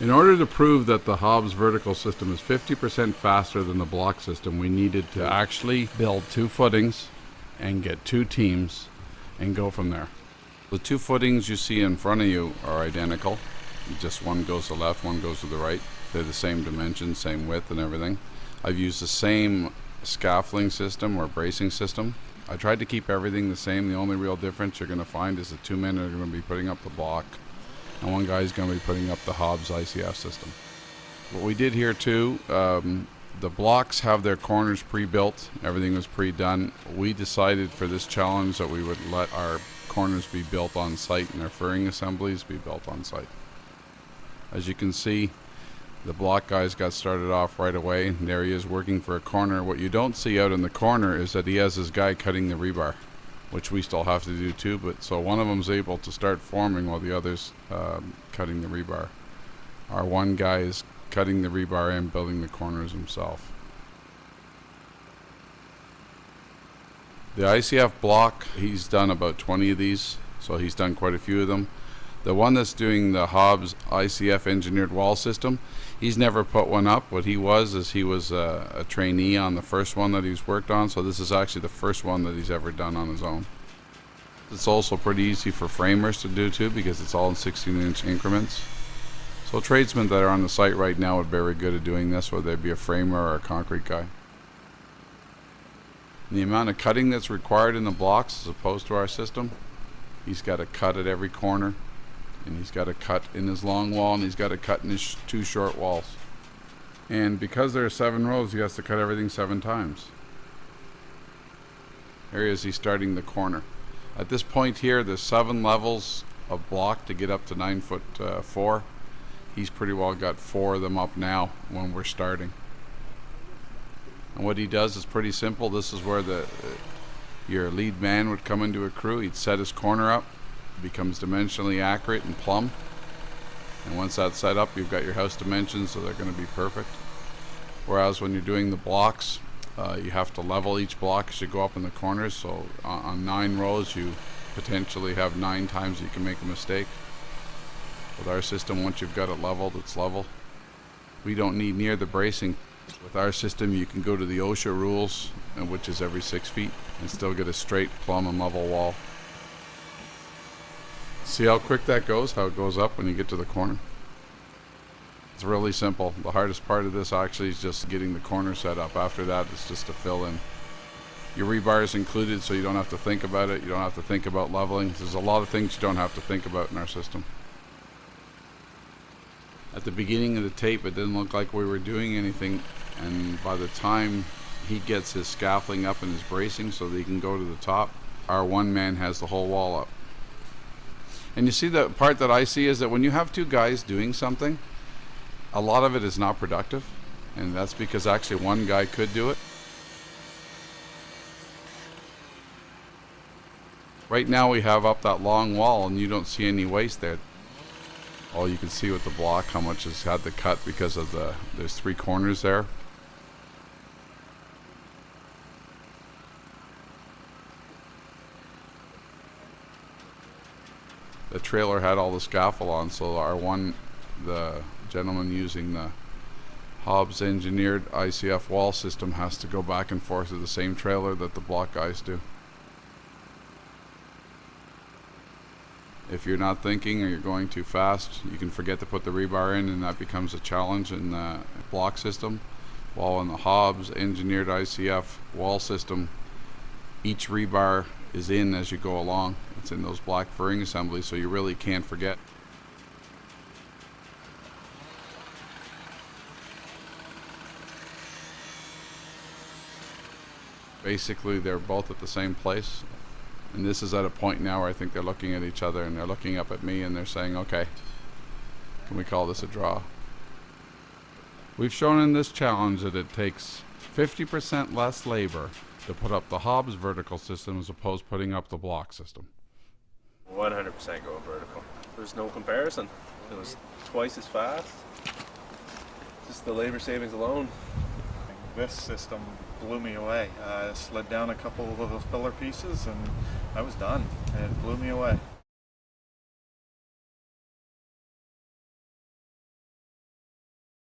In order to prove that the Hobbs vertical system is 50% faster than the block system, we needed to actually build 2 footings and get 2 teams and go from there. The 2 footings you see in front of you are identical. Just one goes to the left, one goes to the right. They're the same dimensions, same width and everything. I've used the same scaffolding system or bracing system. I tried to keep everything the same. The only real difference you're going to find is the 2 men are going to be putting up the block and one guy is going to be putting up the Hobbs ICF system. What we did here too, the blocks have their corners pre-built. Everything was pre-done. We decided for this challenge that we would let our corners be built on site and our furring assemblies be built on site. As you can see, the block guys got started off right away. And there he is working for a corner. What you don't see out in the corner is that he has his guy cutting the rebar, which we still have to do too. But so one of them's able to start forming while the other's cutting the rebar. Our one guy is cutting the rebar and building the corners himself. The ICF block, he's done about 20 of these, so he's done quite a few of them. The one that's doing the Hobbs ICF engineered wall system, he's never put one up. What he was is he was a trainee on the first one that he's worked on, so this is actually the first one that he's ever done on his own. It's also pretty easy for framers to do too, because it's all in 16-inch increments. So tradesmen that are on the site right now would be very good at doing this, whether they be a framer or a concrete guy. And the amount of cutting that's required in the blocks as opposed to our system, he's got to cut at every corner, and he's got to cut in his long wall, and he's got to cut in his 2 short walls. And because there are 7 rows, he has to cut everything 7 times. Here is he's starting the corner. At this point here, there's 7 levels of block to get up to 9'4". He's pretty well got 4 of them up now when we're starting. And what he does is pretty simple. This is where your lead man would come into a crew. He'd set his corner up, becomes dimensionally accurate and plumb. And once that's set up, you've got your house dimensions, so they're going to be perfect. Whereas when you're doing the blocks, you have to level each block as you go up in the corners. So on 9 rows, you potentially have 9 times you can make a mistake. With our system, once you've got it leveled, it's level. We don't need near the bracing. With our system, you can go to the OSHA rules, which is every 6 feet, and still get a straight, plumb, and level wall. See how quick that goes, how it goes up when you get to the corner? It's really simple. The hardest part of this actually is just getting the corner set up. After that, it's just to fill in. Your rebar is included, so you don't have to think about it. You don't have to think about leveling. There's a lot of things you don't have to think about in our system. At the beginning of the tape, it didn't look like we were doing anything, and by the time he gets his scaffolding up and his bracing so that he can go to the top, our one man has the whole wall up. And you see, the part that I see is that when you have 2 guys doing something, a lot of it is not productive, and that's because actually one guy could do it. Right now we have up that long wall and you don't see any waste there. All you can see with the block how much has had to cut because of there's 3 corners there. The trailer had all the scaffold on, so the gentleman using the Hobbs engineered ICF wall system has to go back and forth to the same trailer that the block guys do. If you're not thinking or you're going too fast, you can forget to put the rebar in, and that becomes a challenge in the block system. While in the Hobbs engineered ICF wall system, each rebar is in as you go along. It's in those black furring assemblies, so you really can't forget. Basically, they're both at the same place. And this is at a point now where I think they're looking at each other and they're looking up at me and they're saying, okay, can we call this a draw? We've shown in this challenge that it takes 50% less labor to put up the Hobbs vertical system as opposed to putting up the block system. 100% go vertical. There's no comparison. It was twice as fast. Just the labor savings alone. This system blew me away. I slid down a couple of the filler pieces and I was done. It blew me away.